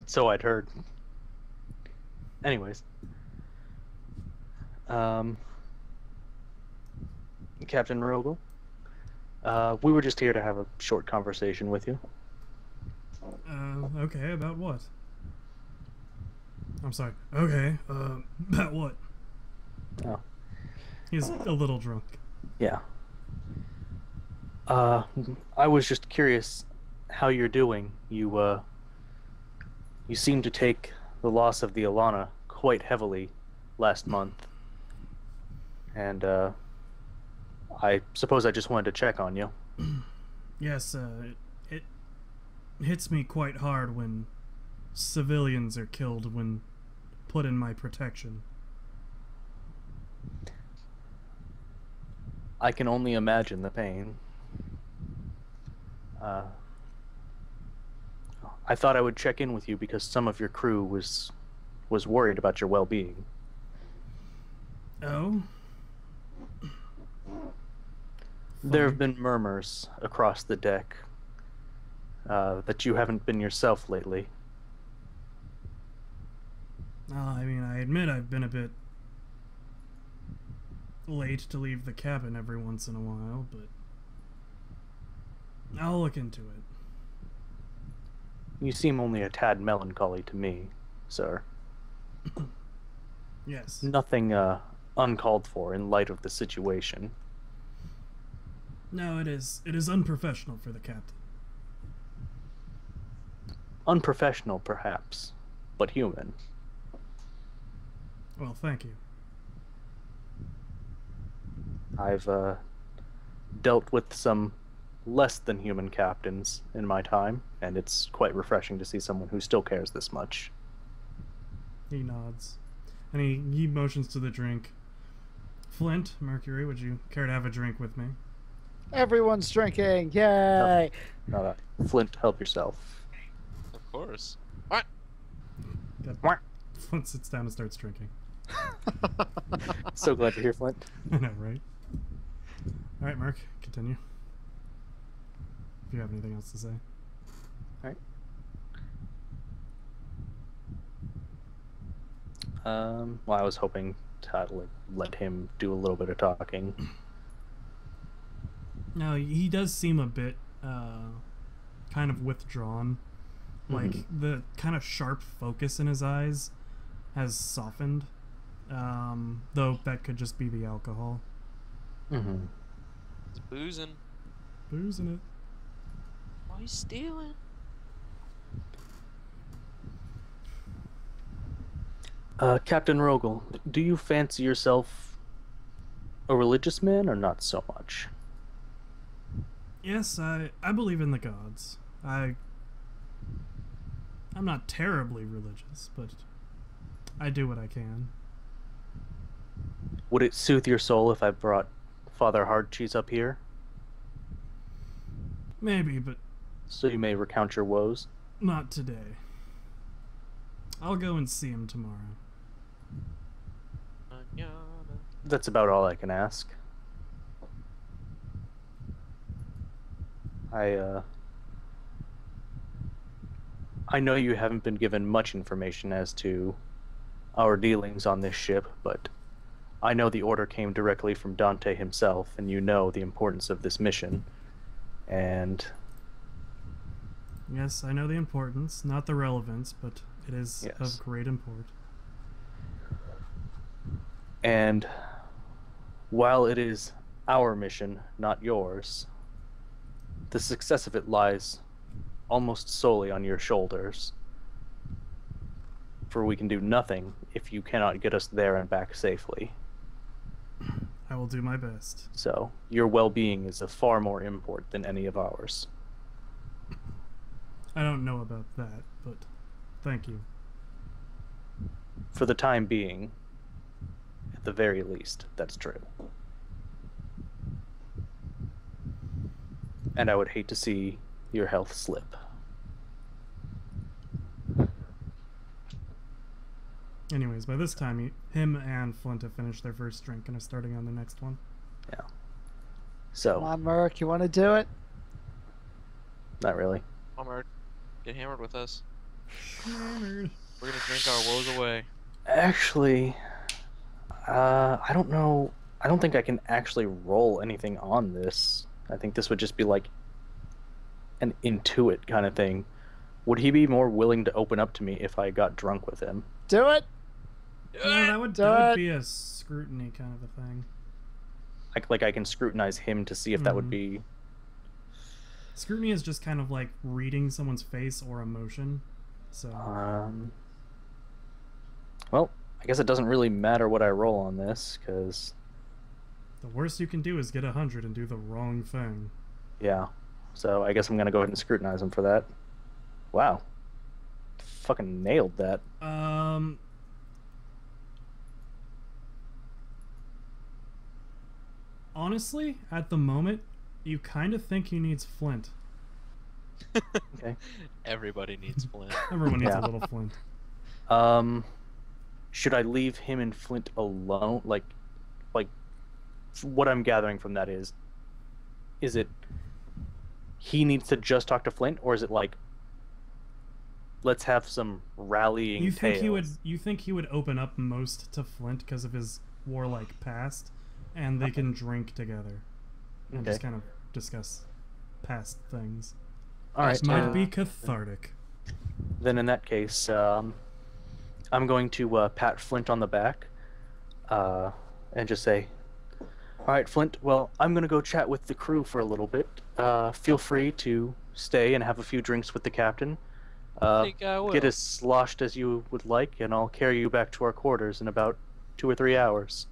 So I'd heard. Anyways, um, Captain Rogel, we were just here to have a short conversation with you. Okay, about what? I'm sorry. Okay, about what? Oh, He's a little drunk. yeah. Uh, I was just curious how you're doing. You seem to take the loss of the Alana quite heavily last month, and I suppose I just wanted to check on you. Yes, it hits me quite hard when civilians are killed when put in my protection. I can only imagine the pain. Uh, I thought I would check in with you because some of your crew was worried about your well-being. Oh? There Funny. have been murmurs across the deck that you haven't been yourself lately. I mean, I admit I've been a bit late to leave the cabin every once in a while, but I'll look into it. You seem only a tad melancholy to me, sir. Yes. Nothing uncalled for in light of the situation. No, it is. It is unprofessional for the captain. Unprofessional, perhaps, but human. Well, thank you. I've dealt with some less than human captains in my time, and it's quite refreshing to see someone who still cares this much. He nods. And he motions to the drink. Flint, Mercury, would you care to have a drink with me? Everyone's drinking. Yay! Not a Flint, help yourself. Of course. What? Flint sits down and starts drinking. So glad to hear, Flint. I know, right? Alright, Merc, continue. If you have anything else to say. All right. Well, I was hoping to let him do a little bit of talking. No, he does seem a bit kind of withdrawn. Like the kind of sharp focus in his eyes has softened. Though that could just be the alcohol. Mm-hmm. He's boozing. Boozing it. Why he's stealing? Captain Rogel, do you fancy yourself a religious man or not so much? Yes, I believe in the gods. I'm not terribly religious, but I do what I can. Would it soothe your soul if I brought Father Hardcheese up here, Maybe, but so you may recount your woes? not today. I'll go and see him tomorrow. That's about all I can ask. I know you haven't been given much information as to our dealings on this ship, but I know the order came directly from Dante himself, and you know the importance of this mission. And Yes, I know the importance, not the relevance, but it is yes. of great import. And while it is our mission, not yours, the success of it lies almost solely on your shoulders. For we can do nothing if you cannot get us there and back safely. I will do my best. So, your well-being is of far more import than any of ours. I don't know about that, but thank you. For the time being, at the very least, that's true. And I would hate to see your health slip. Anyways, by this time, him and Flint have finished their first drink and are starting on the next one. Yeah. So, Come on, Merc, you want to do it? not really. Omar, get hammered with us. Hammered. We're gonna drink our woes away. Actually, I don't know. I don't think I can actually roll anything on this. I think this would just be like an intuit kind of thing. Would he be more willing to open up to me if I got drunk with him? Do it. No, that would be a scrutiny kind of a thing. Like I can scrutinize him to see if that would be. Scrutiny is just kind of like reading someone's face or emotion. So. Well, I guess it doesn't really matter what I roll on this, because. The worst you can do is get 100 and do the wrong thing. Yeah. So I guess I'm gonna go ahead and scrutinize him for that. Wow. Fucking nailed that. Honestly, at the moment, you kind of think he needs Flint. Okay. Everybody needs Flint. Everyone needs Yeah. a little Flint. Should I leave him and Flint alone? Like, what I'm gathering from that is it he needs to just talk to Flint, or is it like, let's have some rallying You think tales? you think he would open up most to Flint because of his warlike past, and they can drink together and just Okay. kind of discuss past things. All right. Might be cathartic. Then in that case, I'm going to pat Flint on the back, and just say, "All right, Flint. Well, I'm gonna go chat with the crew for a little bit. Feel free to stay and have a few drinks with the captain. I think I will. Get as sloshed as you would like, and I'll carry you back to our quarters in about 2 or 3 hours."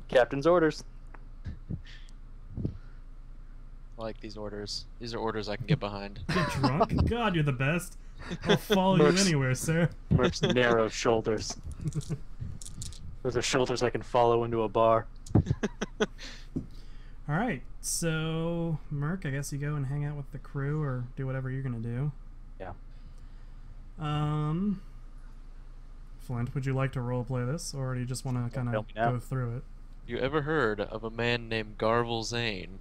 Captain's orders. I like these orders. These are orders I can get behind. Get drunk? God, you're the best. I'll follow you Mercs. anywhere, sir. Merc's narrow shoulders. Those are shoulders I can follow into a bar. All right, so Merc, I guess you go and hang out with the crew or do whatever you're gonna do. Yeah. Flint, would you like to roleplay this, or do you just want to kind tell of me now. go through it? You ever heard of a man named Garvel Zane?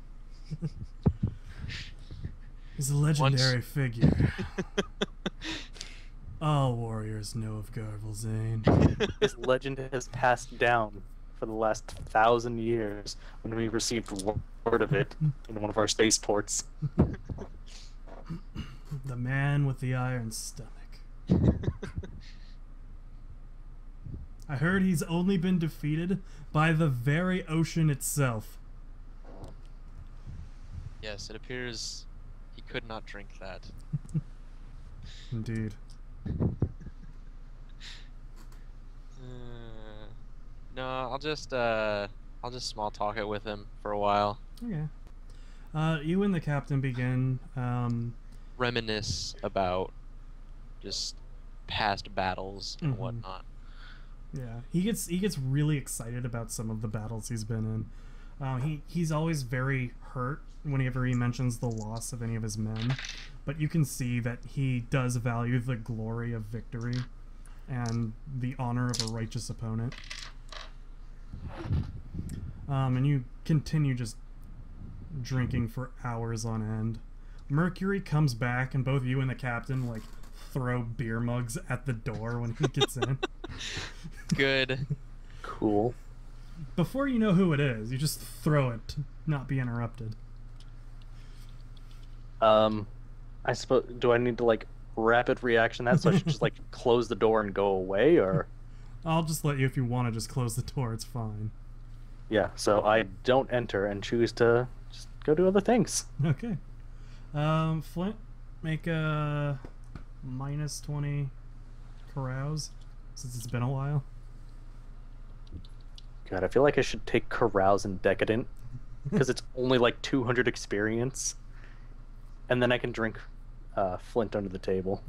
He's a legendary figure. All warriors know of Garvel Zane. His legend has passed down for the last 1,000 years when we received word of it in one of our spaceports. The man with the iron stomach. I heard he's only been defeated by the very ocean itself. Yes, it appears he could not drink that. Indeed. No, I'll just small talk it with him for a while. Okay. You and the captain begin. Reminisce about just past battles and Mhm. whatnot. Yeah, he gets really excited about some of the battles he's been in. He's always very hurt whenever he mentions the loss of any of his men, but you can see that he does value the glory of victory and the honor of a righteous opponent. And you continue just drinking for hours on end. Mercury comes back, and both you and the captain like throw beer mugs at the door when he gets in. Good. Cool. Before you know who it is, you just throw it to not be interrupted. I suppose, do I need to like rapid reaction that, so I should just like close the door and go away, or? I'll just let you, if you want to just close the door, it's fine. Yeah, so I don't enter and choose to just go do other things. Okay. Flint, make a -20 carouse, since it's been a while. God, I feel like I should take Carouse and Decadent, because it's only like 200 experience, and then I can drink Flint under the table.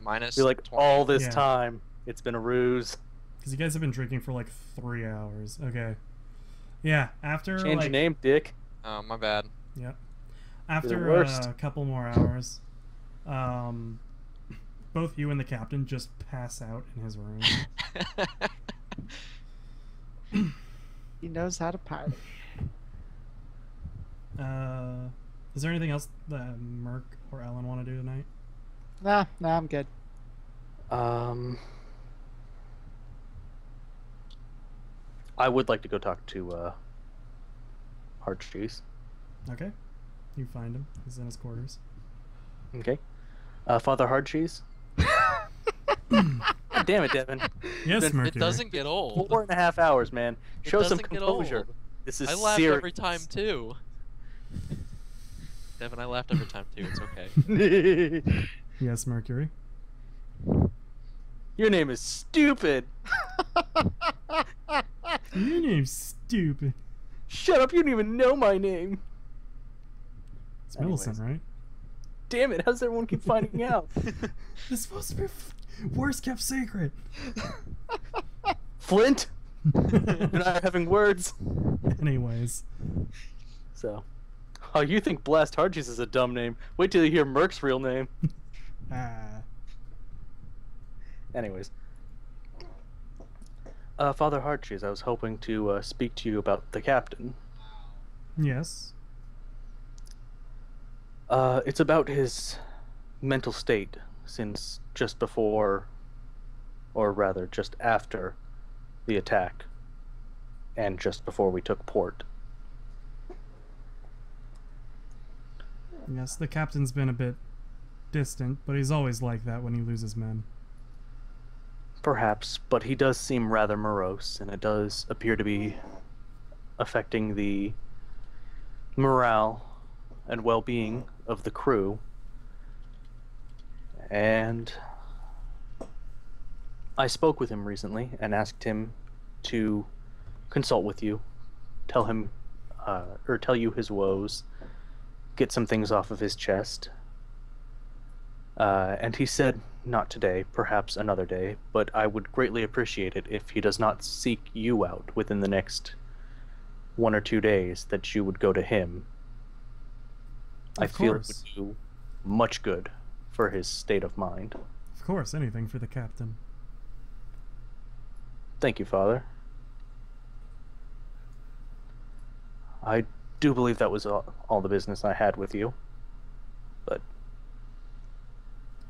Minus Be like, 20. all this Yeah. time, it's been a ruse. Because you guys have been drinking for like 3 hours. Okay. Yeah, after Change like... your name, Dick. Oh, my bad. Yep. the After worst. a couple more hours, both you and the captain just pass out in his room. He knows how to party. Is there anything else that Merc or Ellen want to do tonight? Nah, I'm good. I would like to go talk to Hard Cheese. Okay. You find him. He's in his quarters. Okay. Father Hard Cheese. God damn it, Devin. Yes, Been- Mercury. It doesn't get old. 4.5 hours, man. It Show some doesn't get composure. old. This is I laughed serious. every time too. Devin, I laughed every time too. It's okay. Yes, Mercury. Your name is stupid. Your name's stupid. Shut up, you don't even know my name. It's Millicent, Anyways. right? Damn it, how does everyone keep finding out? It's supposed to be worst kept secret. Flint? You're not having words. Anyways. So. Oh, you think Blast Hardcheese is a dumb name. Wait till you hear Merc's real name. Anyways. Father Hardcheese, I was hoping to speak to you about the captain. Yes. It's about his mental state since just before, or rather just after, the attack, and just before we took port. Yes, the captain's been a bit distant, but he's always like that when he loses men. Perhaps, but he does seem rather morose, and it does appear to be affecting the morale and well-being of the crew. And I spoke with him recently and asked him to consult with you, tell him, or tell you his woes, get some things off of his chest. And he said, not today, perhaps another day, but I would greatly appreciate it if he does not seek you out within the next 1 or 2 days, that you would go to him. I feel it would do much good for his state of mind. Of course, anything for the captain. Thank you, Father. I do believe that was all the business I had with you. But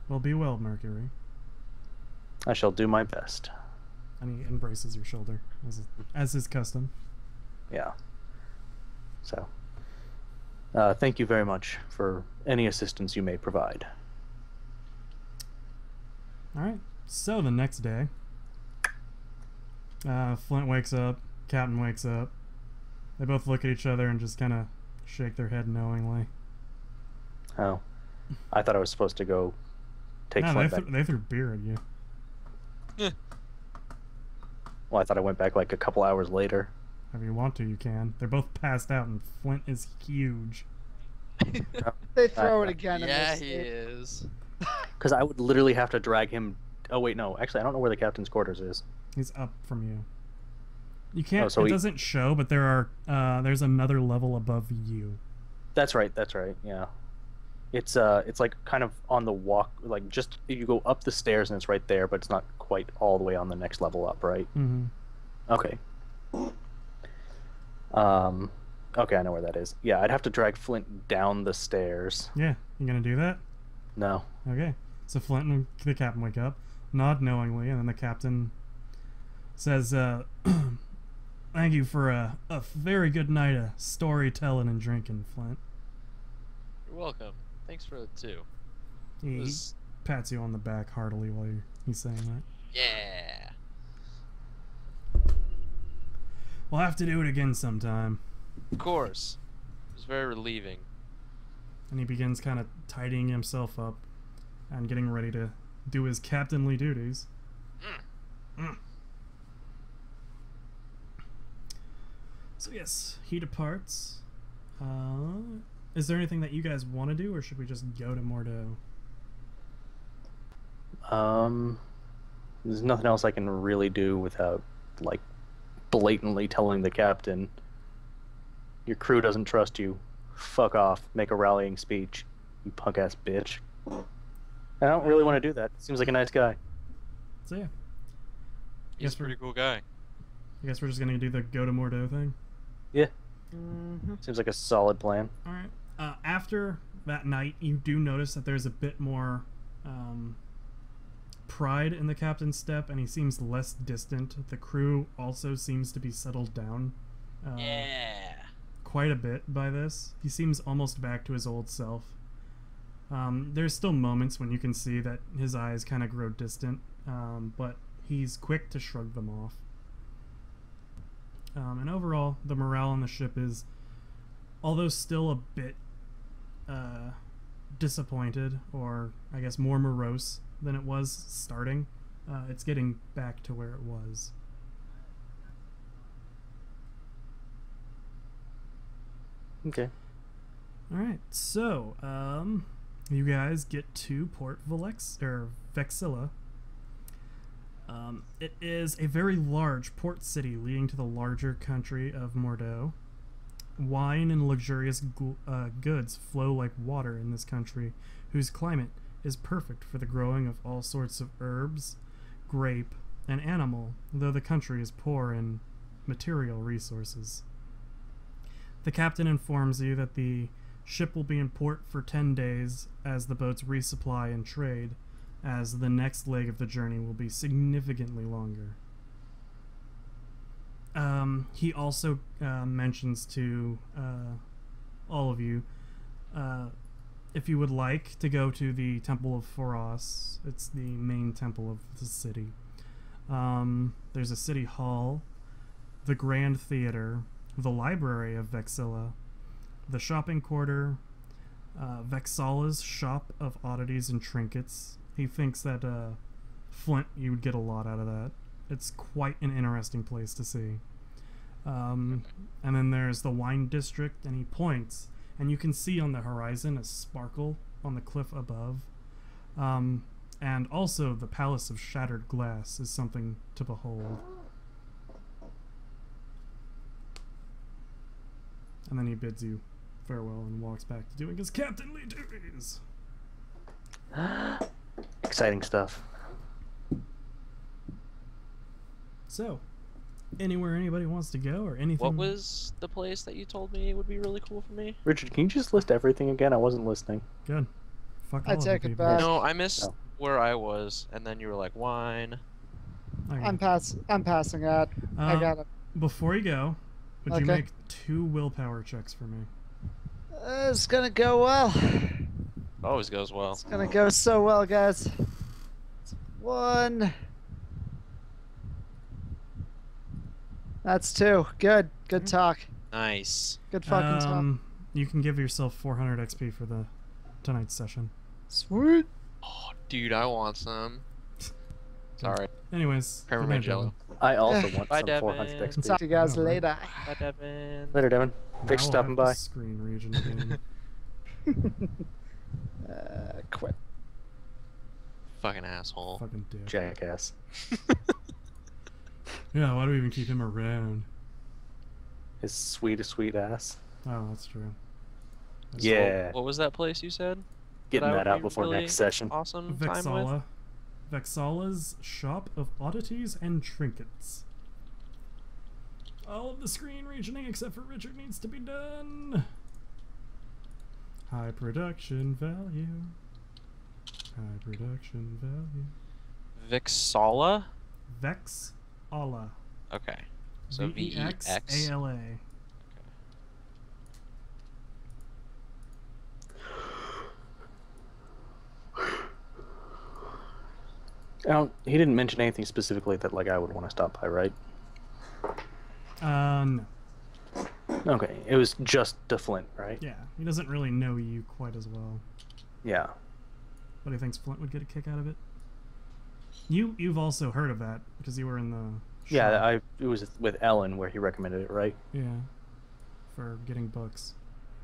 Well, be well, Mercury. I shall do my best. And he embraces your shoulder, as is custom. Yeah. So, thank you very much for any assistance you may provide. Alright, so the next day, Flint wakes up, Captain wakes up. They both look at each other and just kind of shake their head knowingly. Oh. I thought I was supposed to go take No, Flint back. they threw beer at you. Well, I thought I went back like a couple hours later. If you want to, you can. They're both passed out, and Flint is huge. They throw it again. Yeah, and he is. Because I would literally have to drag him... Oh, wait, no. Actually, I don't know where the captain's quarters is. He's up from you. You can't. Oh, so it he- doesn't show, but there's another level above you. That's right, yeah. It's like kind of on the walk, like just you go up the stairs and it's right there, but it's not quite all the way on the next level up, right? Mm-hmm. Okay. Okay, I know where that is. Yeah, I'd have to drag Flint down the stairs. Yeah, you gonna do that? No. Okay. So Flint and the captain wake up, nod knowingly, and then the captain says, "Thank you for a very good night of storytelling and drinking, Flint." You're welcome. Thanks for it too. He Was- pats you on the back heartily while he's saying that. Yeah. We'll have to do it again sometime. Of course. It was very relieving. And he begins kind of tidying himself up and getting ready to do his captainly duties. So yes, he departs. Is there anything that you guys want to do, or should we just go to Mordo? There's nothing else I can really do without, like, blatantly telling the captain, your crew doesn't trust you. Fuck off. Make a rallying speech. You punk-ass bitch. I don't really want to do that. Seems like a nice guy. So yeah, He's Yes, a pretty cool guy. I guess we're just gonna do the go to Mordo thing. Yeah. Mm-hmm. Seems like a solid plan. All right. After that night, you do notice that there's a bit more pride in the captain's step, and he seems less distant. The crew also seems to be settled down quite a bit by this. He seems almost back to his old self. There's still moments when you can see that his eyes kind of grow distant, but he's quick to shrug them off. And overall, the morale on the ship is, although still a bit disappointed, or I guess more morose than it was starting, it's getting back to where it was. Okay. Alright, so, you guys get to Port Vexilla. It is a very large port city leading to the larger country of Mordeaux. Wine and luxurious goods flow like water in this country, whose climate is perfect for the growing of all sorts of herbs, grape, and animal, though the country is poor in material resources. The captain informs you that the ship will be in port for 10 days as the boats resupply and trade, as the next leg of the journey will be significantly longer. He also mentions to all of you, if you would like to go to the Temple of Foros, it's the main temple of the city. There's a city hall, the Grand Theater, the library of Vexilla, the shopping quarter, Vexalla's shop of oddities and trinkets. He thinks that Flint, you would get a lot out of that. It's quite an interesting place to see. And then there's the wine district, and he points, and you can see on the horizon a sparkle on the cliff above. And also the Palace of Shattered Glass is something to behold. And then he bids you farewell and walks back to doing his captainly duties. Exciting stuff. So, anywhere anybody wants to go or anything? What was the place that you told me would be really cool for me? Richard, can you just list everything again? I wasn't listening. Good. Fuck I all of take you it people. back. No, I missed where I was, and then you were like, wine. Okay. I'm passing that. I got it. Before you go, would you Okay. make 2 willpower checks for me? It's gonna go well. Always goes well. It's gonna go so well, guys. 1. That's 2. Good. Good talk. Nice. Good fucking talk. You can give yourself 400 XP for the tonight's session. Sweet. Oh, dude, I want some. Sorry. Anyways, good Peppermint night, jello. Devin. I also want Bye, some Devin. 400 Talk XP. to you guys Alright. later. Bye, Devin. Later, Devin. Thanks for Now we'll stopping have by. the screen region again. Quit. Fucking asshole. Fucking dick. Jackass. Yeah, why do we even keep him around? His sweet, sweet ass. Oh, that's true. So, Yeah. what was that place you said? Getting I that would out be before really next session. Awesome time with. Vexalla. Vexalla's shop of oddities and trinkets. All of the screen regioning except for Richard needs to be done. High production value. High production value. Vexalla? Vexalla. Okay. So V-E-X. V-E-X-A-L-A. He didn't mention anything specifically that like I would want to stop by, right? No. Okay, it was just to Flint, right? Yeah, he doesn't really know you quite as well. Yeah. But he thinks Flint would get a kick out of it. You've also heard of that because you were in the Yeah, shop. it was with Ellen where he recommended it, right? Yeah, for getting books,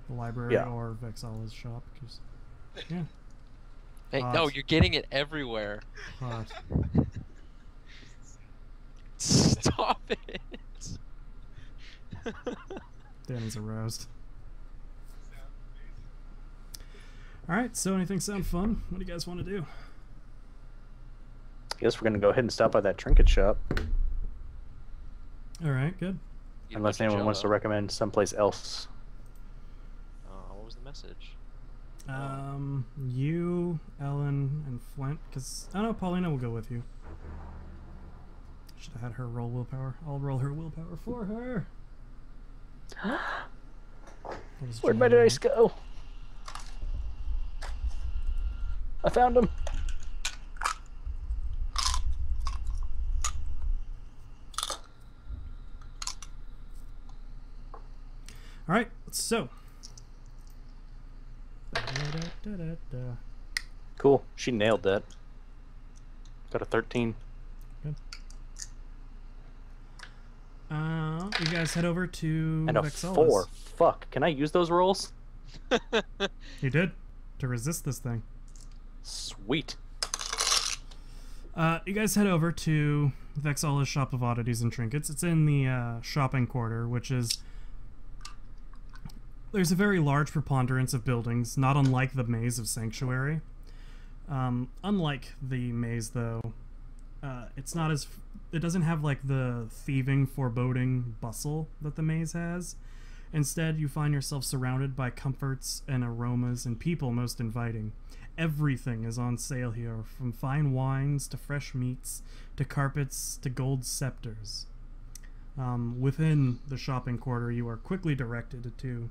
the library Yeah. or Vexalla's shop. Cause, yeah, Hey, Hot. no, you're getting it everywhere. hot. Stop it. Danny's aroused. All right, so anything sound fun? What do you guys want to do? Guess we're gonna go ahead and stop by that trinket shop. All right, good. Eat a Unless bunch of anyone wants to Jell-O. recommend someplace else. What was the message? You, Ellen, and Flint, because I know Paulina will go with you. Should have had her roll willpower. I'll roll her willpower for her. Where'd my dice go? I found him. All right, so. Cool. She nailed that. Got a 13. Good. You guys head over to And a Vexella's. 4. Fuck. Can I use those rolls? You did, to resist this thing. Sweet. You guys head over to Vexella's Shop of Oddities and Trinkets. It's in the shopping quarter, which is... There's a very large preponderance of buildings, not unlike the maze of Sanctuary. Unlike the maze, though, it's not as... It doesn't have, like, the thieving, foreboding bustle that the maze has. Instead, you find yourself surrounded by comforts and aromas and people most inviting. Everything is on sale here, from fine wines to fresh meats to carpets to gold scepters. Within the shopping quarter, you are quickly directed to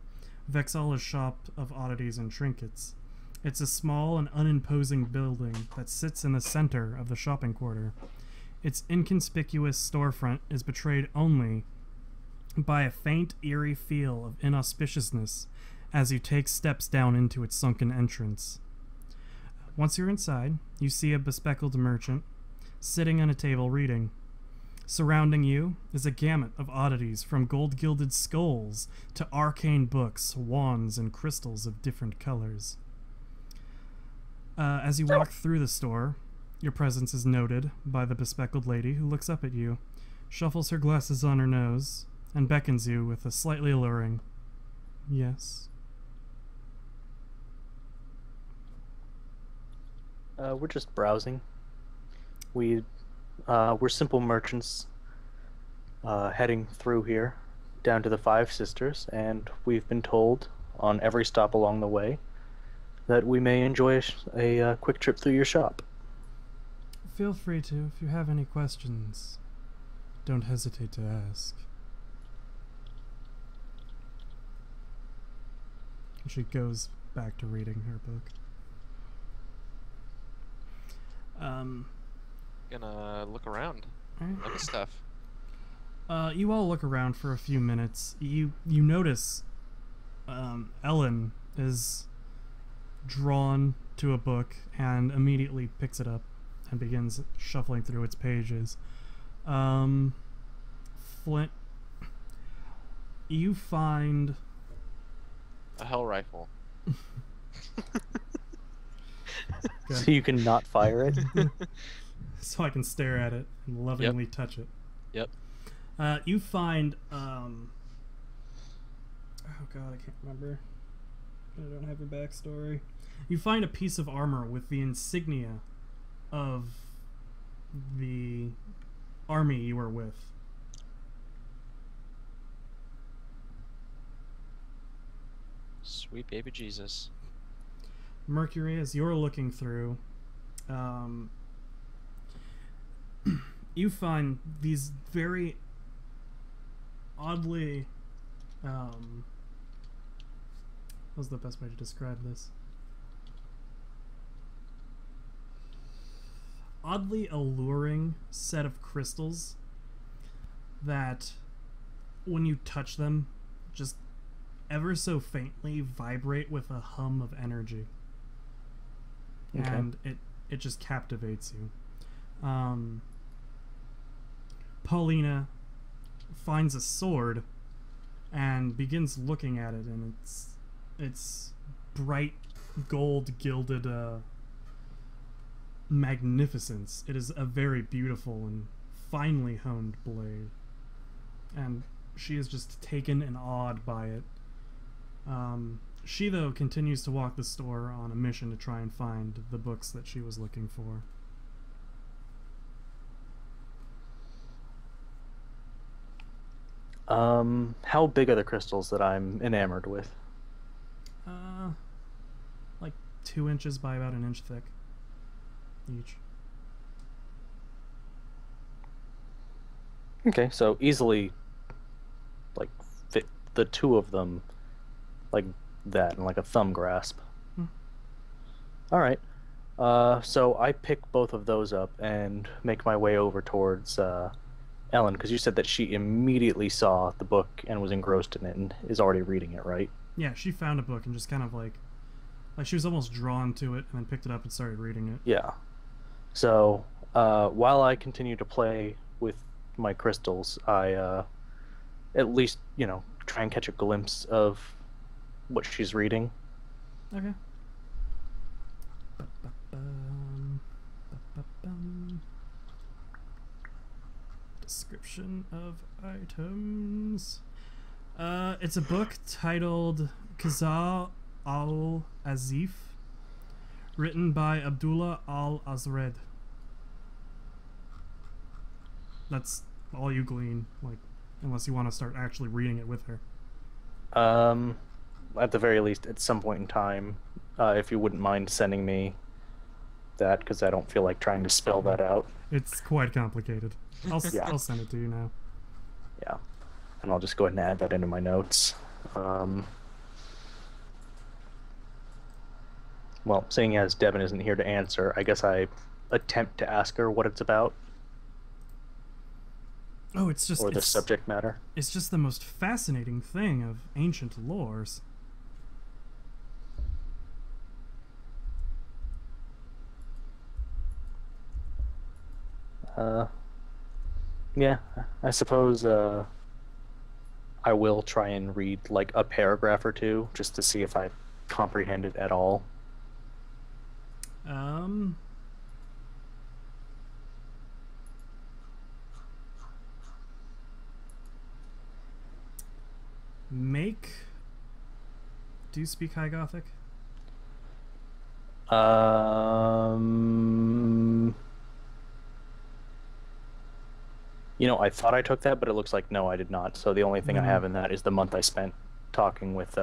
Vexella's Shop of Oddities and Trinkets. It's a small and unimposing building that sits in the center of the shopping quarter. Its inconspicuous storefront is betrayed only by a faint, eerie feel of inauspiciousness as you take steps down into its sunken entrance. Once you're inside, you see a bespectacled merchant sitting on a table reading. Surrounding you is a gamut of oddities, from gold-gilded skulls to arcane books, wands, and crystals of different colors. As you walk through the store, your presence is noted by the bespectacled lady, who looks up at you, shuffles her glasses on her nose, and beckons you with a slightly alluring, "Yes." We're just browsing. We're simple merchants heading through here down to the Five Sisters, and we've been told on every stop along the way that we may enjoy a quick trip through your shop. Feel free to. If you have any questions, don't hesitate to ask. She goes back to reading her book. Gonna look around. Alright. Look at stuff. You all look around for a few minutes. You notice Ellen is drawn to a book and immediately picks it up and begins shuffling through its pages. Flint, you find A hell rifle. So you can not fire it? so I can stare at it and lovingly touch it. Yep. You find oh god, I can't remember. I don't have a backstory. You find a piece of armor with the insignia of the army you were with. Sweet baby Jesus. Mercury, as you're looking through, you find these very oddly, what's the best way to describe this? Oddly alluring set of crystals that, when you touch them, just ever so faintly vibrate with a hum of energy. Okay. And it just captivates you. Paulina finds a sword and begins looking at it, and it's bright gold gilded magnificence. It is a very beautiful and finely honed blade, and she is just taken and awed by it. She, though, continues to walk the store on a mission to try and find the books that she was looking for. How big are the crystals that I'm enamored with? Like 2 inches by about an inch thick each. Okay, so easily, like, fit the two of them like that in like a thumb grasp. Hmm. All right. So I pick both of those up and make my way over towards Ellen, because you said that she immediately saw the book and was engrossed in it and is already reading it, right? Yeah, she found a book and just kind of like she was almost drawn to it and then picked it up and started reading it. Yeah. So while I continue to play with my crystals, I at least, try and catch a glimpse of what she's reading. Okay. Ba-ba-bum, ba-ba-bum. Description of items. It's a book titled Qaza al-Azif, written by Abdullah al-Azred. That's all you glean, like, unless you want to start actually reading it with her. At the very least, at some point in time, if you wouldn't mind sending me that, because I don't feel like trying to spell that out. It's quite complicated. Yeah. I'll send it to you now. Yeah. And I'll just go ahead and add that into my notes. Well, seeing as Devin isn't here to answer, I guess I attempt to ask her what it's about, Oh, it's just or the subject matter. It's just the most fascinating thing of ancient lores. Yeah, I suppose I will try and read like a paragraph or two just to see if I comprehend it at all. Do you speak High Gothic? I thought I took that, but it looks like no, I did not. So the only thing I have in that is the month I spent talking with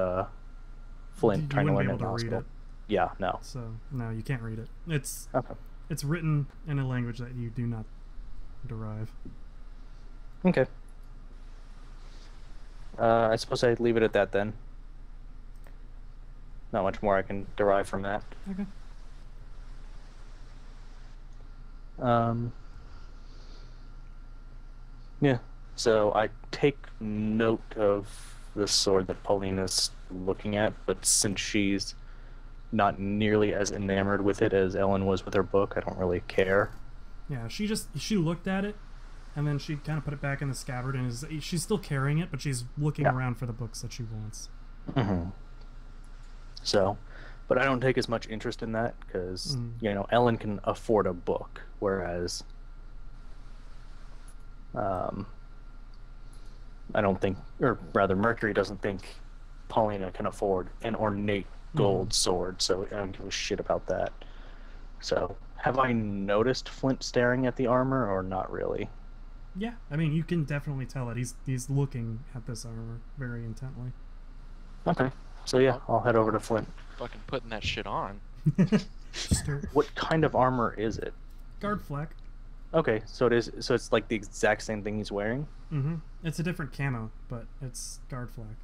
Flint, trying to learn it in the hospital. Yeah, no. So no, you can't read it. It's Okay. It's written in a language that you do not derive. Okay. I suppose I'd leave it at that then. Not much more I can derive from that. Okay. Yeah. So I take note of the sword that Paulina's looking at, but since she's not nearly as enamored with it as Ellen was with her book, I don't really care. Yeah, she looked at it, and then she kind of put it back in the scabbard, and she's still carrying it, but she's looking around for the books that she wants. Mm-hmm. So, but I don't take as much interest in that because Ellen can afford a book, whereas I don't think, or rather, Mercury doesn't think Paulina can afford an ornate gold sword, so I don't give a shit about that. So, have I noticed Flint staring at the armor, or not really? Yeah, I mean, you can definitely tell that he's looking at this armor very intently. Okay, so yeah, I'll head over to Flint. Fucking putting that shit on. What kind of armor is it? Guard flak. Okay, so it is. So it's like the exact same thing he's wearing. Mm-hmm. It's a different camo, but it's guard flak.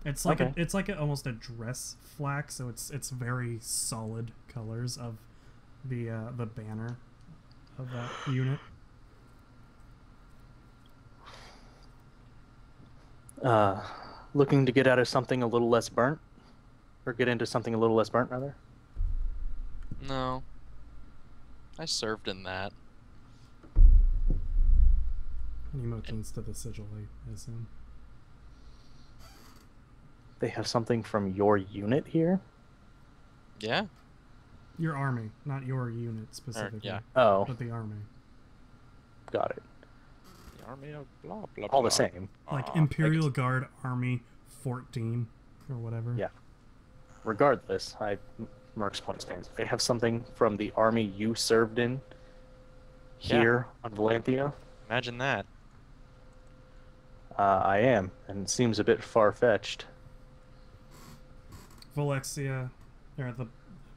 It's like almost a dress flak, so it's very solid colors of the banner of that unit. Looking to get out of something a little less burnt, or get into something a little less burnt, rather. No. I served in that. And he motions to the sigil, I assume. They have something from your unit here? Yeah. Your army, not your unit specifically. Yeah. Oh. But the army. Got it. The army of blah, blah, blah. All the same. Like Imperial Guard Army 14 or whatever. Yeah. Regardless, Merc's point stands. They have something from the army you served in here on Valanthia? Imagine that. I am, and it seems a bit far-fetched. Valexia, or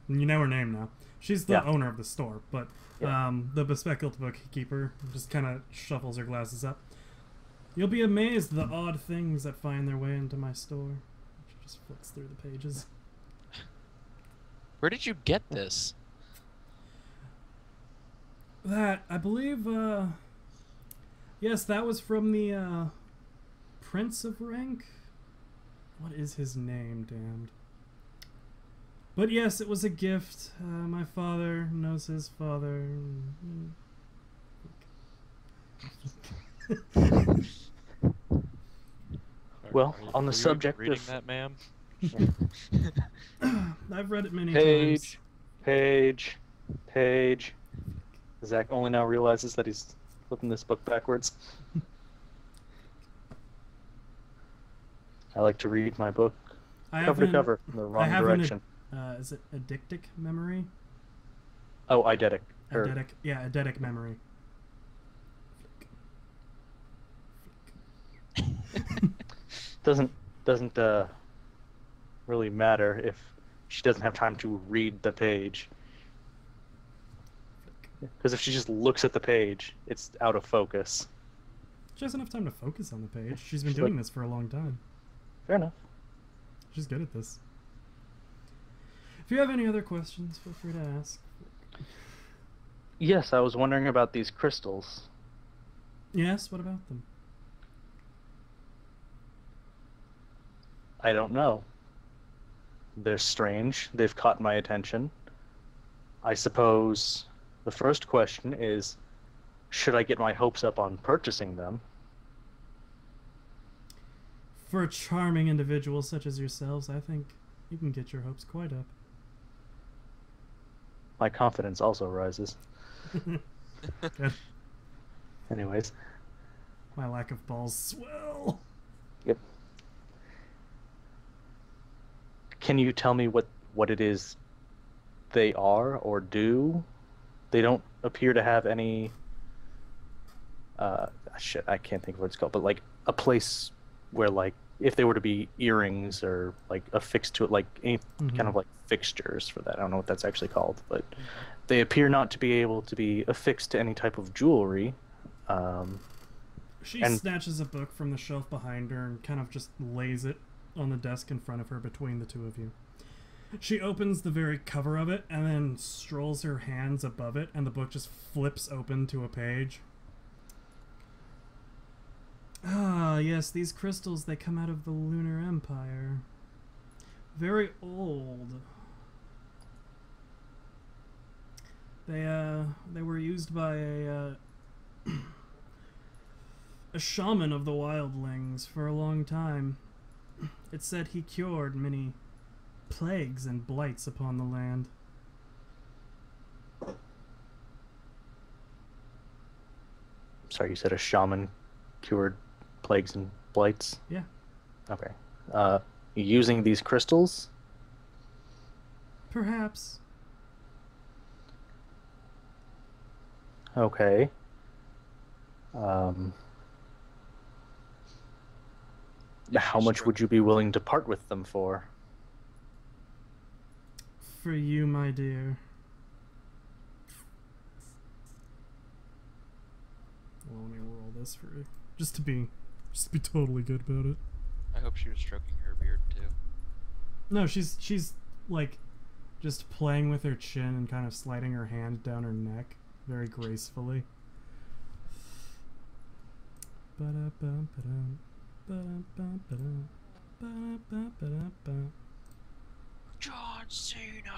you know her name now. She's the Yeah. owner of the store, but Yeah. the bespectacled bookkeeper just kind of shuffles her glasses up. You'll be amazed at the odd things that find their way into my store. She just flicks through the pages. Where did you get this? That, I believe, yes, that was from the, Prince of Rank? What is his name, damned? But yes, it was a gift. My father knows his father. Well, on the Were you subject reading of that, ma'am? I've read it many page, times. page. Zach only now realizes that he's flipping this book backwards. I like to read my book cover to cover in the wrong direction. Is it eidetic memory? Oh, eidetic. Or- Eidetic, yeah, eidetic memory. doesn't really matter if she doesn't have time to read the page. Because if she just looks at the page, it's out of focus. She has enough time to focus on the page. She's been She's doing like- this for a long time. Fair enough. She's good at this. If you have any other questions, feel free to ask. Yes, I was wondering about these crystals. Yes, what about them? I don't know. They're strange. They've caught my attention. I suppose the first question is, should I get my hopes up on purchasing them? For a charming individual such as yourselves, I think you can get your hopes quite up. My confidence also rises. Good. Anyways, My lack of balls swell. yep. Can you tell me what it is they are or do? They don't appear to have any shit, I can't think of what it's called, but like a place where, like, if they were to be earrings or like affixed to it, like any kind of like fixtures for that. I don't know what that's actually called, but they appear not to be able to be affixed to any type of jewelry. She And- snatches a book from the shelf behind her and kind of just lays it on the desk in front of her between the two of you. She opens the very cover of it and then strolls her hands above it, and the book just flips open to a page. Ah, yes, these crystals, they come out of the Lunar Empire. Very old. They were used by a shaman of the wildlings for a long time. It said he cured many plagues and blights upon the land. Sorry, you said a shaman cured plagues and blights? Yeah. Okay. Using these crystals? Perhaps. Okay. How much would you be willing to part with them for? For you, my dear. Well, let me roll this for you. Just to be totally good about it. I hope she was stroking her beard too. No, she's like just playing with her chin and kind of sliding her hand down her neck very gracefully. John Cena.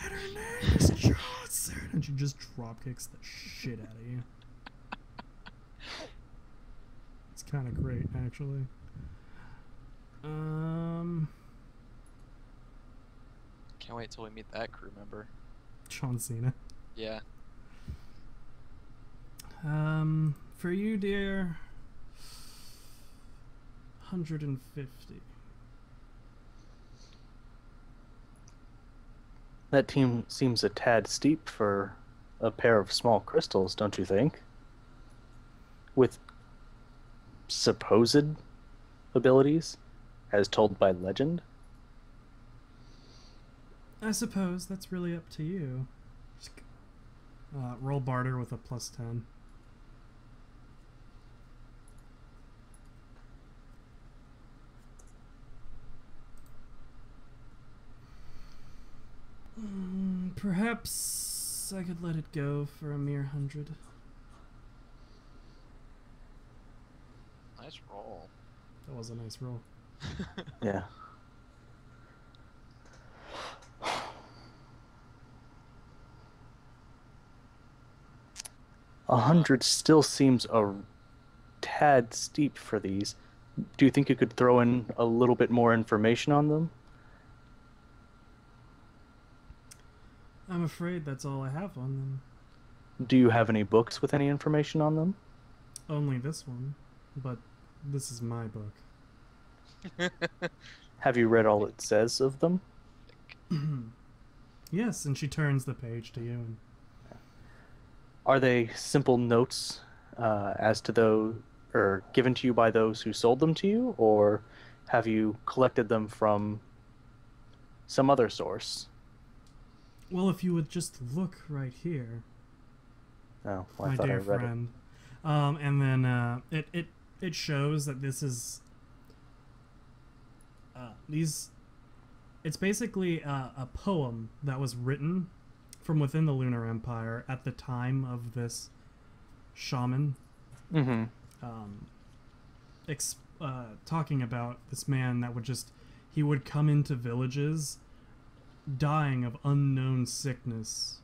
And her name is Johnson. And she just drop kicks the shit out of you. It's kind of great, actually. Can't wait till we meet that crew member. John Cena. Yeah. For you, dear, 150. That team seems a tad steep for a pair of small crystals, don't you think? With supposed abilities, as told by legend? I suppose that's really up to you. Just, roll barter with a +10. Perhaps I could let it go for a mere 100. Nice roll. That was a nice roll. Yeah. A 100 still seems a tad steep for these. Do you think you could throw in a little bit more information on them? I'm afraid that's all I have on them. Do you have any books with any information on them? Only this one, but this is my book. Have you read all it says of them? Yes, and she turns the page to you. And Are they simple notes as to those, or given to you by those who sold them to you, or have you collected them from some other source? well, if you would just look right here, Oh, well, I my thought I dear read friend, and then it shows that this is these. It's basically a poem that was written from within the Lunar Empire at the time of this shaman. it. Mm-hmm. Talking about this man that he would come into villages dying of unknown sickness,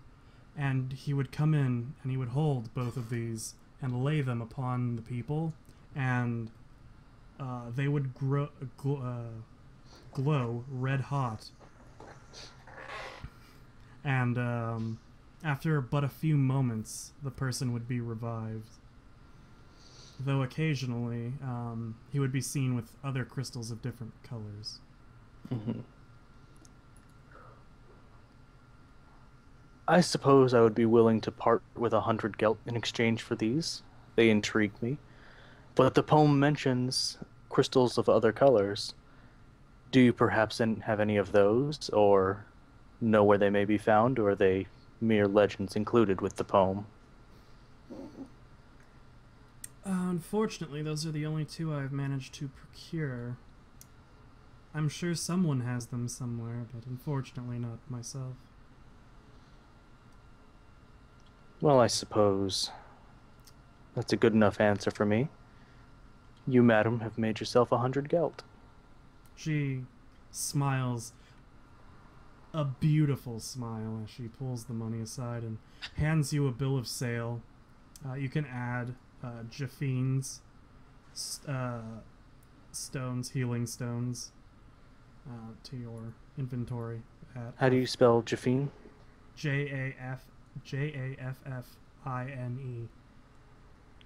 and he would come in and he would hold both of these and lay them upon the people, and they would glow red hot, and after but a few moments the person would be revived, though occasionally he would be seen with other crystals of different colors. Mm-hmm. I suppose I would be willing to part with 100 gelt in exchange for these. They intrigue me. But the poem mentions crystals of other colors. Do you perhaps have any of those, or know where they may be found, or are they mere legends included with the poem? Unfortunately, those are the only two I've managed to procure. I'm sure someone has them somewhere, but unfortunately not myself. Well, I suppose that's a good enough answer for me. You, madam, have made yourself 100 gelt. She smiles a beautiful smile as she pulls the money aside and hands you a bill of sale. You can add Jaffine's stones, healing stones, to your inventory. How do you spell Jaffine? Jaffine.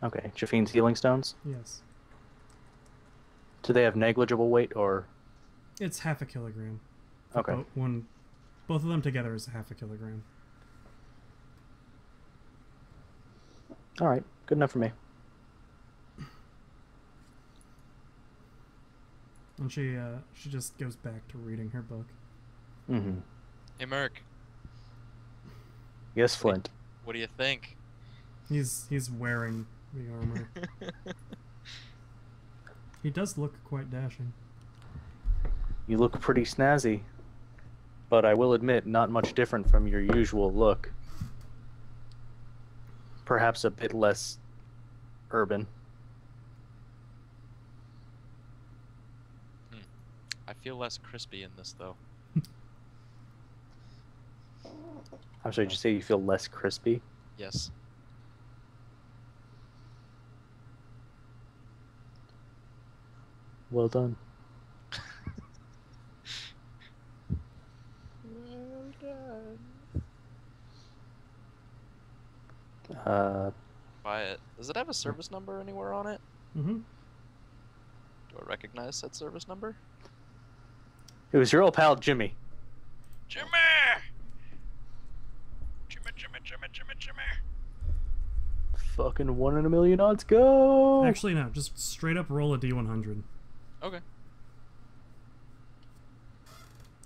Okay, Jaffine's healing stones. Yes. Do they have negligible weight, or? It's half a kilogram. Okay. Both of them together is half a kilogram. All right, good enough for me. And she just goes back to reading her book. Mm-hmm. Hey, Merc. Yes, Flint. What do you think? He's wearing the armor. He does look quite dashing. You look pretty snazzy, but I will admit, not much different from your usual look. Perhaps a bit less urban. I feel less crispy in this, though. I'm sorry, did you say you feel less crispy? Yes. Well done. Well done. Buy it. Does it have a service number anywhere on it? Mm-hmm. Do I recognize that service number? It was your old pal Jimmy. Jimmy! Jimmy. Fucking 1 in a million odds, go! Actually, no. Just straight up roll a D100. Okay.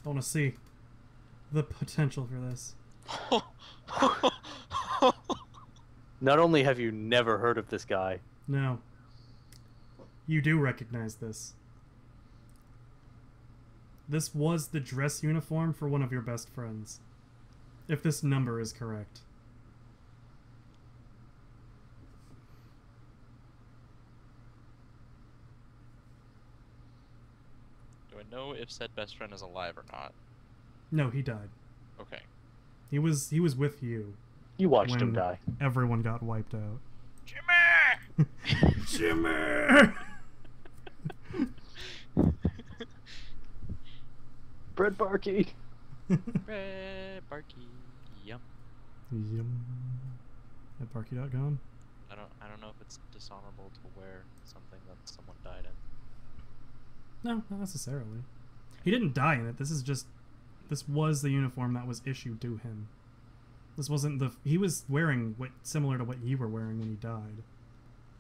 I want to see the potential for this. Not only have you never heard of this guy, No. You do recognize this. This was the dress uniform for one of your best friends. If this number is correct. Do I know if said best friend is alive or not? No, he died. Okay. He was with you you watched him when die. everyone got wiped out. Jimmy! Jimmy! Bread Barky. Red Barky. Yum. Yum. At Barky.com? I don't know if it's dishonorable to wear something that someone died in. No, not necessarily. He didn't die in it. This was the uniform that was issued to him. This wasn't he was wearing similar to what you were wearing when he died.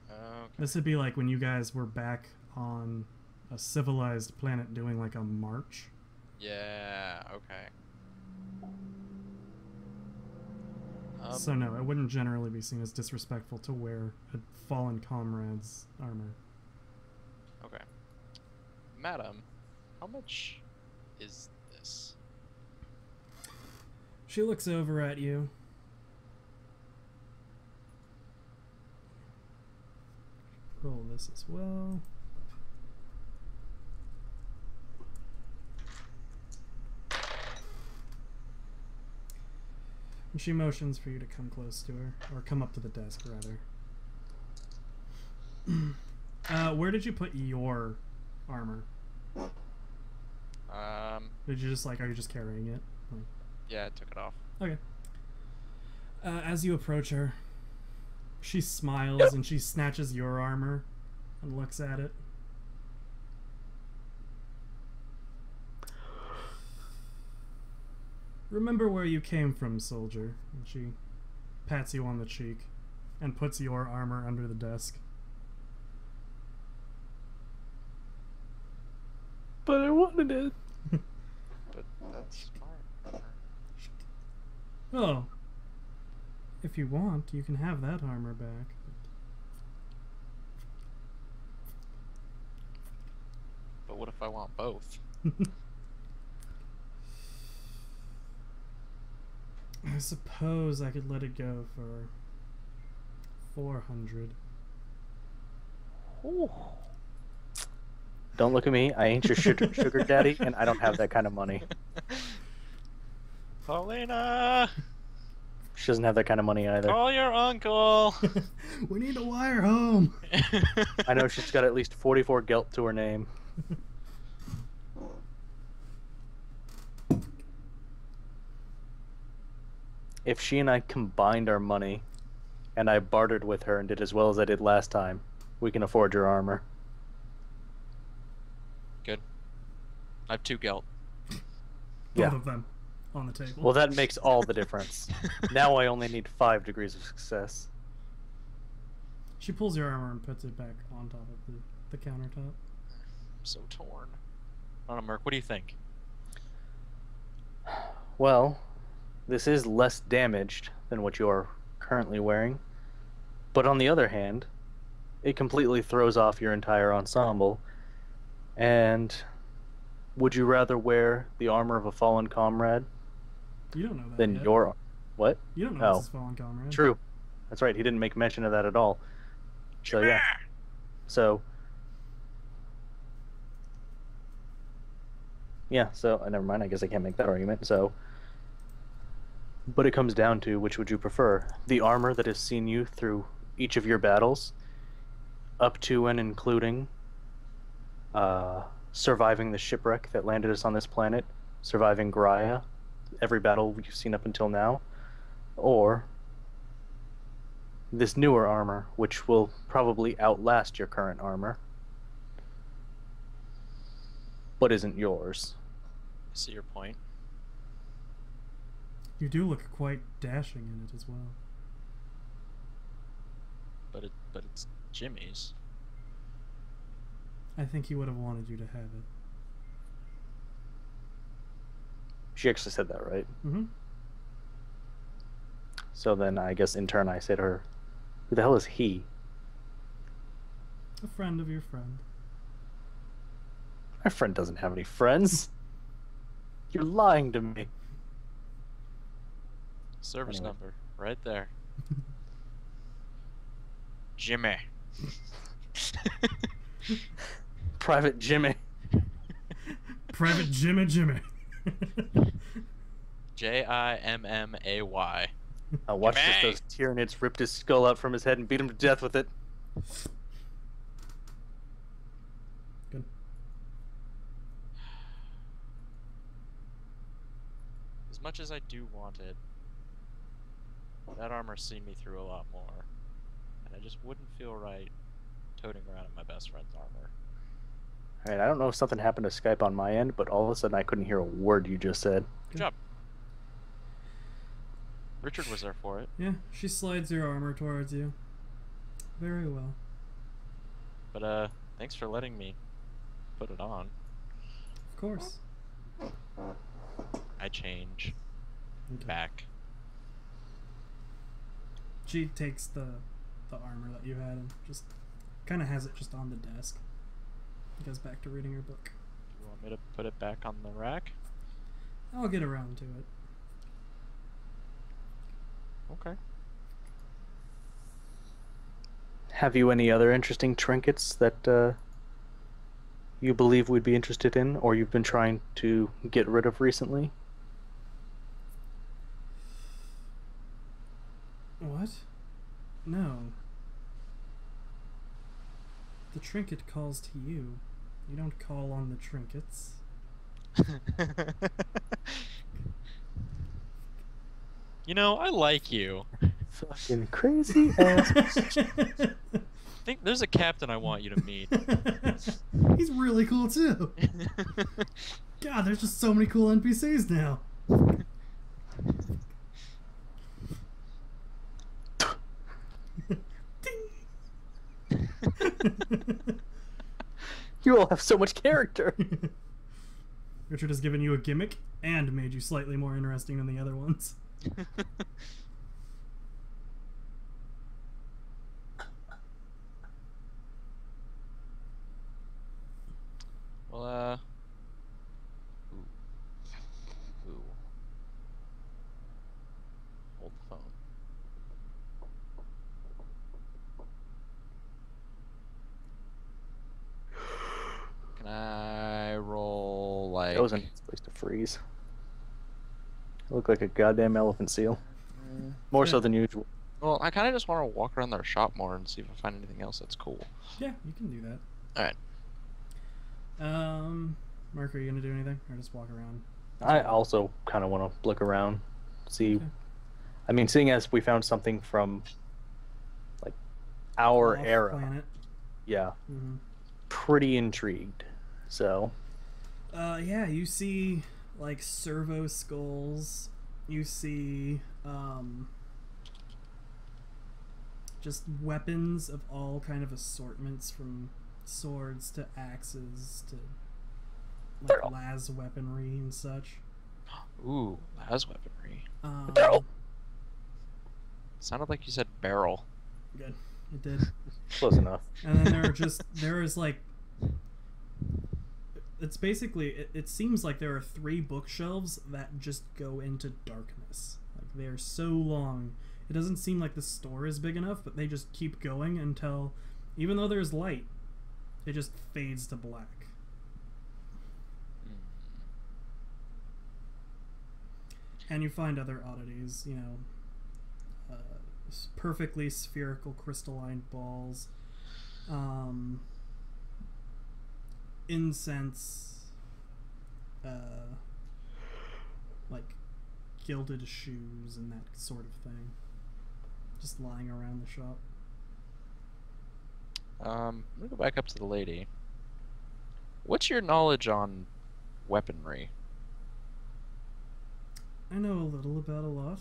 Okay. This would be like when you guys were back on a civilized planet doing like a march. Yeah, okay. So no, it wouldn't generally be seen as disrespectful to wear a fallen comrade's armor. Okay. Madam, how much is this? She looks over at you. Roll this as well. And she motions for you to come close to her, or come up to the desk, rather. Where did you put your armor? Did you just are you just carrying it? Like, Yeah, I took it off. okay. As you approach her, she smiles and she snatches your armor and looks at it. Remember where you came from, soldier. And she pats you on the cheek and puts your armor under the desk. But I wanted it. But that's smart. Oh, if you want, you can have that armor back. But what if I want both? I suppose I could let it go for 400. Ooh. Don't look at me. I ain't your sugar daddy, and I don't have that kind of money. Paulina! She doesn't have that kind of money either. Call your uncle! We need to wire home. I know she's got at least 44 gelt to her name. If she and I combined our money, and I bartered with her and did as well as I did last time, we can afford your armor. Good. I have 2 gelt. Both of them on the table. Well, that makes all the difference. Now I only need 5 degrees of success. She pulls your armor and puts it back on top of the countertop. I'm so torn. I don't know, Merc, what do you think? Well, this is less damaged than what you are currently wearing. But on the other hand, it completely throws off your entire ensemble. And would you rather wear the armor of a fallen comrade You don't know that than yet. your... What? You don't know this is fallen comrade. True. That's right. He didn't make mention of that at all. So, yeah. So... Yeah, so... never mind. I guess I can't make that argument. So... But it comes down to which would you prefer? The armor that has seen you through each of your battles, up to and including surviving the shipwreck that landed us on this planet, surviving Gaia, every battle you've seen up until now, or this newer armor, which will probably outlast your current armor, but isn't yours. I see your point. You do look quite dashing in it as well. But it's Jimmy's. I think he would have wanted you to have it. She actually said that, right? Mm-hmm. So then I guess in turn I say to her, who the hell is he? A friend of your friend. My friend doesn't have any friends. You're lying to me. Service Anyway. number, right there. Jimmy. Private Jimmy. Private Jimmy Jimmy. Jimmay. I watched as Jimmy! those Tyranids ripped his skull out from his head and beat him to death with it. Good. As much as I do want it, that armor's seen me through a lot more. And I just wouldn't feel right toting around in my best friend's armor. Alright, I don't know if something happened to Skype on my end, but all of a sudden I couldn't hear a word you just said. Good job. Richard was there for it. Yeah, she slides your armor towards you. Very well. But, thanks for letting me put it on. Of course. I change Okay. back. She takes the armor that you had and just kind of has it just on the desk. Goes back to reading her book. You want me to put it back on the rack? I'll get around to it. Okay. Have you any other interesting trinkets that you believe we'd be interested in, or you've been trying to get rid of recently? What? No. The trinket calls to you. You don't call on the trinkets. You know, I like you. Fucking crazy ass. I think there's a captain I want you to meet. He's really cool too. God, there's just so many cool NPCs now. You all have so much character. Richard has given you a gimmick and made you slightly more interesting than the other ones. Well, ooh. Ooh. Hold the phone. Can I roll, like... That was a nice place to freeze. I look like a goddamn elephant seal. More so Yeah. than usual. Well, I kind of just want to walk around their shop more and see if I find anything else that's cool. Yeah, you can do that. Alright. Mark, are you gonna do anything, or just walk around? I also kind of want to look around, see. Okay. I mean, seeing as we found something from, like, our Off era, planet. yeah, Mm-hmm. pretty intrigued. So, Yeah, you see like servo skulls. You see just weapons of all kind of assortments, from swords to axes to They're like all- las weaponry and such. Ooh, las weaponry. Barrel. Sounded like you said barrel. Good, it did. Close enough. And then there is like, it's basically, it seems like there are 3 bookshelves that just go into darkness. Like, they are so long. It doesn't seem like the store is big enough, but they just keep going until, even though there's light, it just fades to black. And you find other oddities, you know, perfectly spherical crystalline balls, incense, like gilded shoes and that sort of thing, just lying around the shop. I'm gonna go back up to the lady. What's your knowledge on weaponry? I know a little about a lot.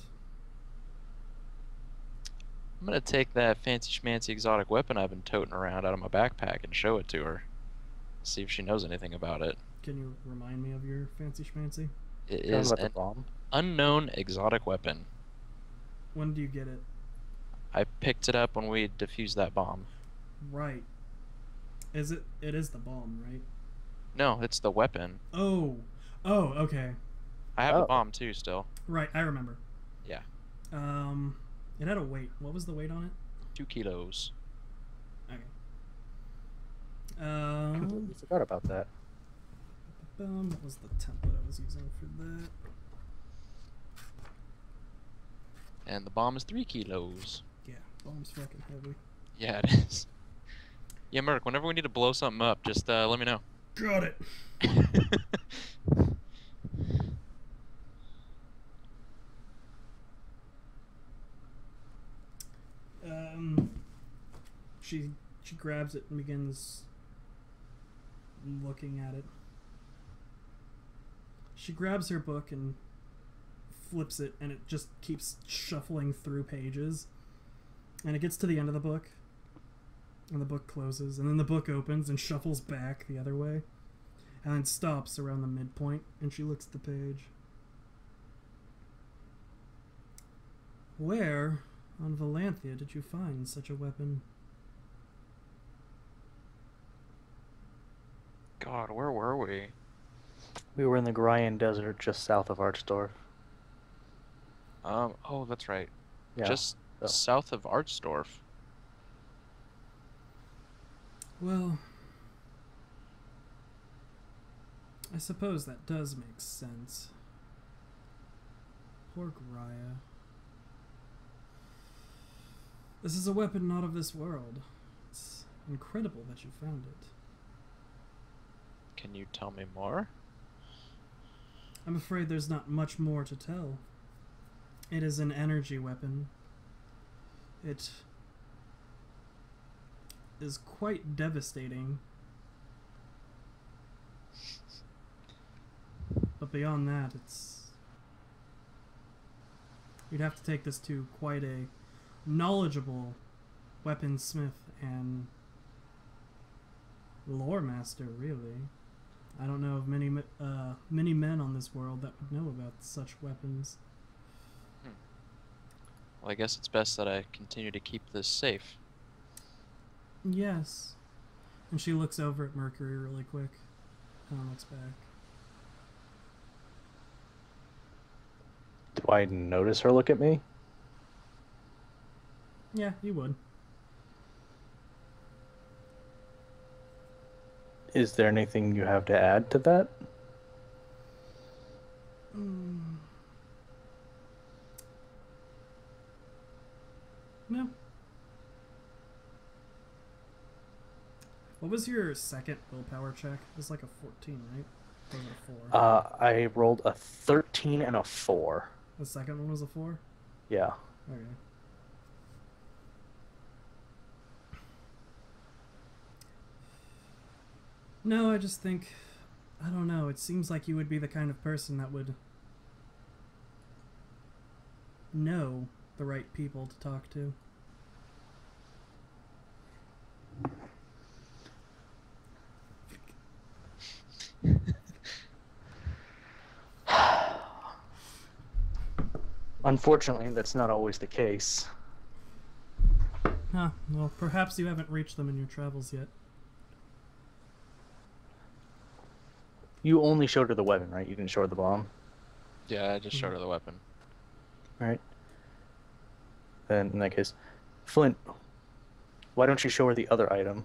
I'm gonna take that fancy schmancy exotic weapon I've been toting around out of my backpack and show it to her. See if she knows anything about it. Can you remind me of your fancy schmancy? It Tell me is about the an bomb. unknown exotic weapon. When do you get it? I picked it up when we defused that bomb. Right. Is it? It is the bomb, right? No, it's the weapon. Oh. Oh, okay. I have the Oh. bomb too still. Right, I remember. Yeah. It had a weight. What was the weight on it? 2 kilos. Okay. Completely forgot about that. What was the template I was using for that? And the bomb is 3 kilos. Yeah, bomb's fucking heavy. Yeah, it is. Yeah, Merc, whenever we need to blow something up, just let me know. Got it. She grabs it and begins looking at it. She grabs her book and flips it, and it just keeps shuffling through pages. And it gets to the end of the book, and the book closes, and then the book opens and shuffles back the other way, and then stops around the midpoint, and she looks at the page. Where on Valanthia did you find such a weapon? God, where were we? We were in the Guryan Desert just south of Archdorf. Oh, that's right. Yeah. Just so. south of Archdorf. Well, I suppose that does make sense. Poor Graya. This is a weapon not of this world. It's incredible that you found it. Can you tell me more? I'm afraid there's not much more to tell. It is an energy weapon. It is quite devastating. But beyond that, it's... You'd have to take this to quite a knowledgeable weaponsmith and lore master, really. I don't know of many men on this world that would know about such weapons. Well, I guess it's best that I continue to keep this safe. Yes. And she looks over at Mercury really quick. And looks back. Do I notice her look at me? Yeah, you would. Is there anything you have to add to that? No. What was your second willpower check? It was like a 14, right? Or was it a 4? I rolled a 13 and a 4. The second one was a 4? Yeah. Okay. No, I just think... I don't know, it seems like you would be the kind of person that would know the right people to talk to. Unfortunately, that's not always the case. Huh, well, perhaps you haven't reached them in your travels yet. You only showed her the weapon, right? You didn't show her the bomb? Yeah, I just showed her the weapon. Right. Then, in that case, Flint, why don't you show her the other item?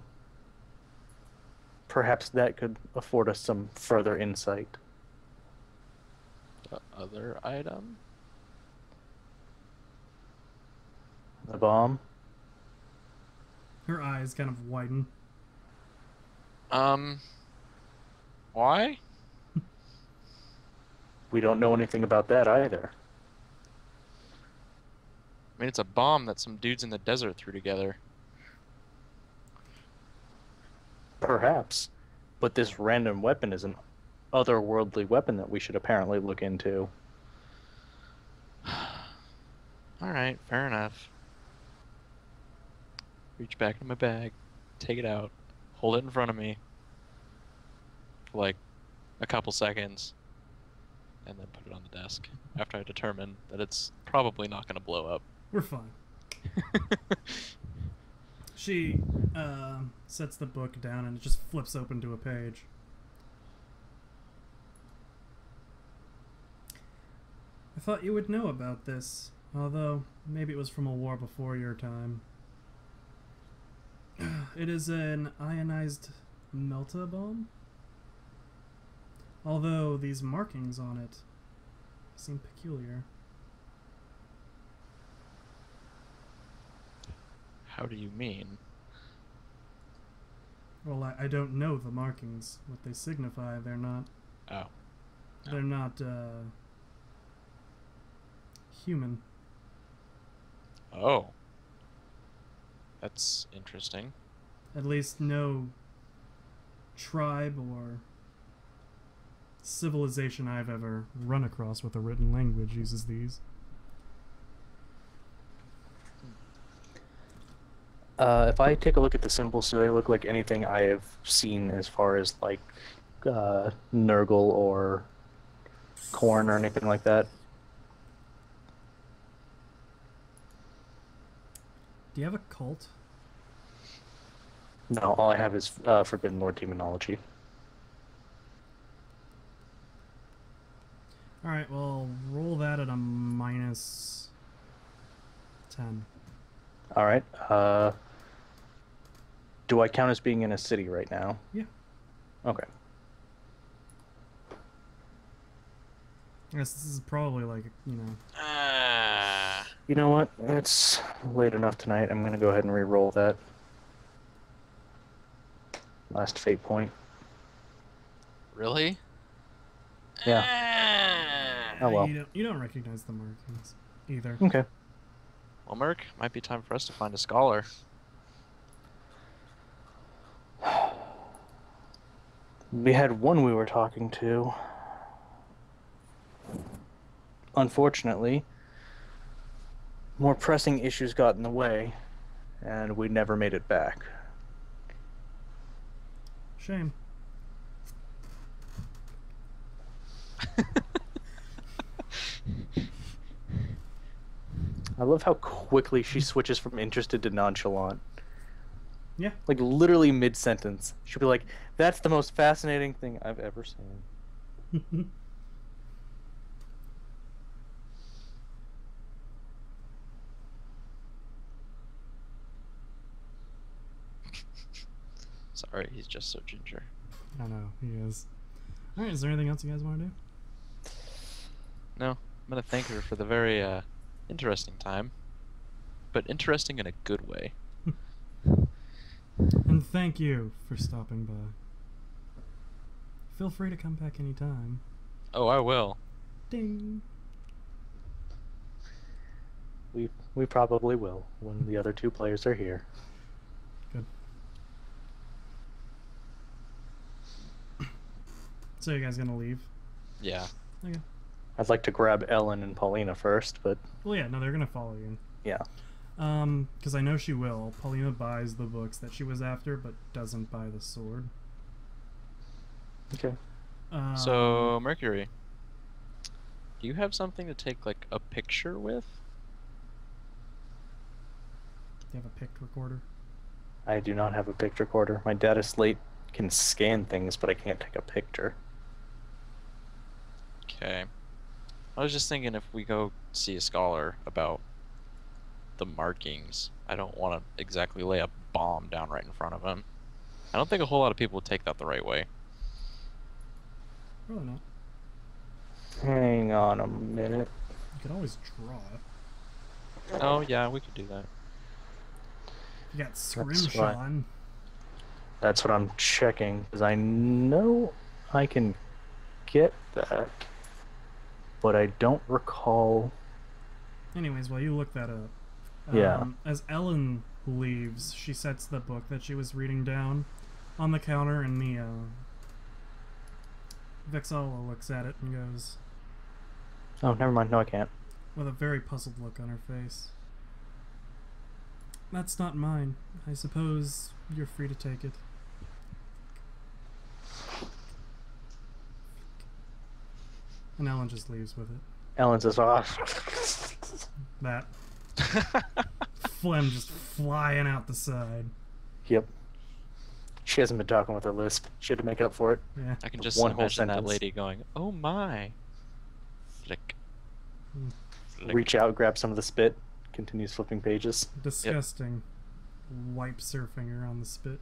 Perhaps that could afford us some further insight. The other item? The bomb? Her eyes kind of widen. Why? We don't know anything about that either. I mean, it's a bomb that some dudes in the desert threw together. Perhaps. But this random weapon is an otherworldly weapon that we should apparently look into. Alright, fair enough. Reach back into my bag, take it out, hold it in front of me for like a couple seconds, and then put it on the desk after I determine that it's probably not going to blow up. We're fine. She sets the book down and it just flips open to a page. I thought you would know about this, although maybe it was from a war before your time. It is an ionized melta bomb, although these markings on it seem peculiar. How do you mean? Well, I don't know the markings. What they signify, they're not... Oh. They're not, human. Oh. That's interesting. At least no tribe or civilization I've ever run across with a written language uses these. If I take a look at the symbols, do they look like anything I have seen as far as like Nurgle or corn or anything like that? Do you have a cult? No, all I have is Forbidden Lord Demonology. Alright, well, roll that at a minus 10. All right. Do I count as being in a city right now? Yeah. Okay. I guess this is probably like, you know... You know what? It's late enough tonight. I'm going to go ahead and re-roll that. Last fate point. Really? Yeah. Oh well. You don't recognize the markings either. Okay. Well, Merc, might be time for us to find a scholar. We had one we were talking to. Unfortunately, more pressing issues got in the way, and we never made it back. Shame. I love how quickly she switches from interested to nonchalant. Yeah. Like, literally mid-sentence. She'll be like, that's the most fascinating thing I've ever seen. Sorry, he's just so ginger. I know, he is. Alright, is there anything else you guys want to do? No, I'm gonna thank her for the very interesting time, but interesting in a good way. And thank you for stopping by. Feel free to come back anytime. Oh, I will. Ding! We probably will when the other two players are here. Good. So you guys gonna leave? Yeah. Okay. I'd like to grab Ellen and Paulina first, but Well, yeah, no, they're gonna follow you. yeah. Because I know she will. Paulina buys the books that she was after, but doesn't buy the sword. Okay. So, Mercury, do you have something to take, like, a picture with? Do you have a pict recorder? I do not have a picture recorder. My data slate can scan things, but I can't take a picture. Okay. I was just thinking if we go see a scholar about the markings, I don't want to exactly lay a bomb down right in front of him. I don't think a whole lot of people would take that the right way. Probably not. Hang on a minute. You could always draw. Oh, yeah, we could do that. You got That's Scrimshaw. That's what I'm checking, because I know I can get that, but I don't recall. Anyways, while you look that up, Yeah. as Ellen leaves, she sets the book that she was reading down on the counter, and the Vexala looks at it and goes, Oh, never mind. No, I can't. with a very puzzled look on her face, "That's not mine. I suppose you're free to take it." And Ellen just leaves with it. Ellen says, "Ah." That phlegm just flying out the side. Yep. She hasn't been talking with her lisp. She had to make up for it. Yeah. I can just One whole imagine that sentence. lady going, "Oh my." Flick. Flick. Reach out, grab some of the spit, continues flipping pages. Disgusting. Wipes her finger on the spit.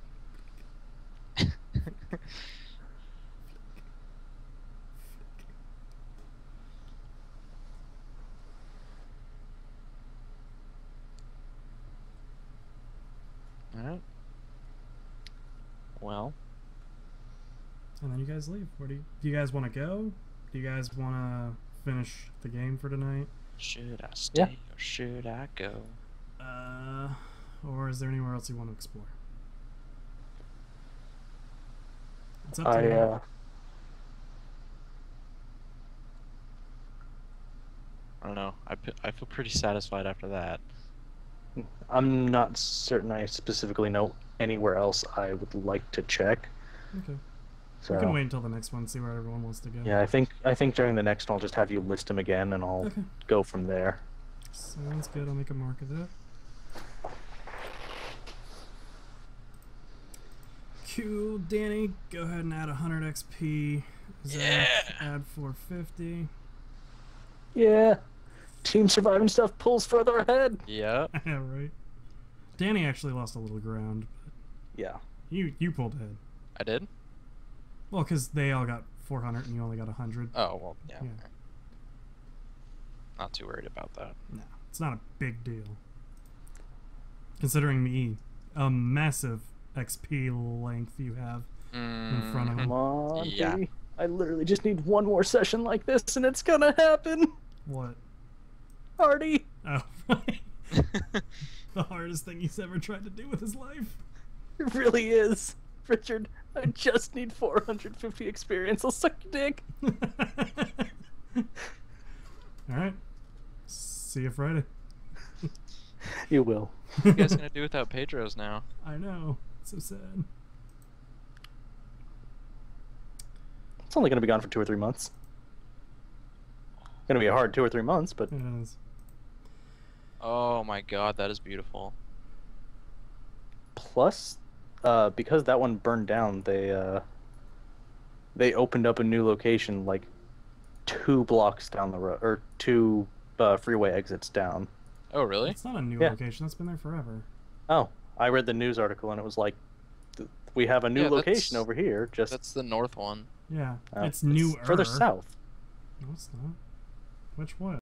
Alright. Well, And then you guys leave. Do you guys want to go? Do you guys want to finish the game for tonight? should I stay or should I go? Or is there anywhere else you want to explore? It's up to I you. I don't know. I feel pretty satisfied after that. I'm not certain I specifically know anywhere else I would like to check. Okay. So We can wait until the next one, see where everyone wants to go. yeah, I think during the next one I'll just have you list them again, and I'll Okay. go from there. Sounds good. I'll make a mark of that. Cool, Danny. Go ahead and add 100 XP. Zach, Yeah. add 450. Yeah, team surviving stuff pulls further ahead. Yeah. Yeah, right. Danny actually lost a little ground. Yeah, You pulled ahead. I did? Well, because they all got 400 and you only got 100. Oh, well, yeah. Yeah. Not too worried about that. No, it's not a big deal. Considering me, a massive XP length you have in front of Mhm. him. come on, Yeah. baby. I literally just need one more session like this, and it's gonna happen. What? Hardy. Oh, right. The hardest thing he's ever tried to do with his life. It really is. Richard, I just need 450 experience. I'll suck your dick. Alright. See you Friday. You will. What are you guys gonna do without Pedro's now? I know. So sad. It's only gonna be gone for 2 or 3 months. Gonna be a hard 2 or 3 months, but It is. Oh my god, that is beautiful. plus, because that one burned down, they opened up a new location like 2 blocks down the road, or 2 freeway exits down. Oh, really? It's not a new Yeah. location. That's been there forever. Oh, I read the news article and it was like, we have a new Yeah, location that's- over here. Just That's the north one. Yeah. oh, It's newer. further south. No, it's not. Which one?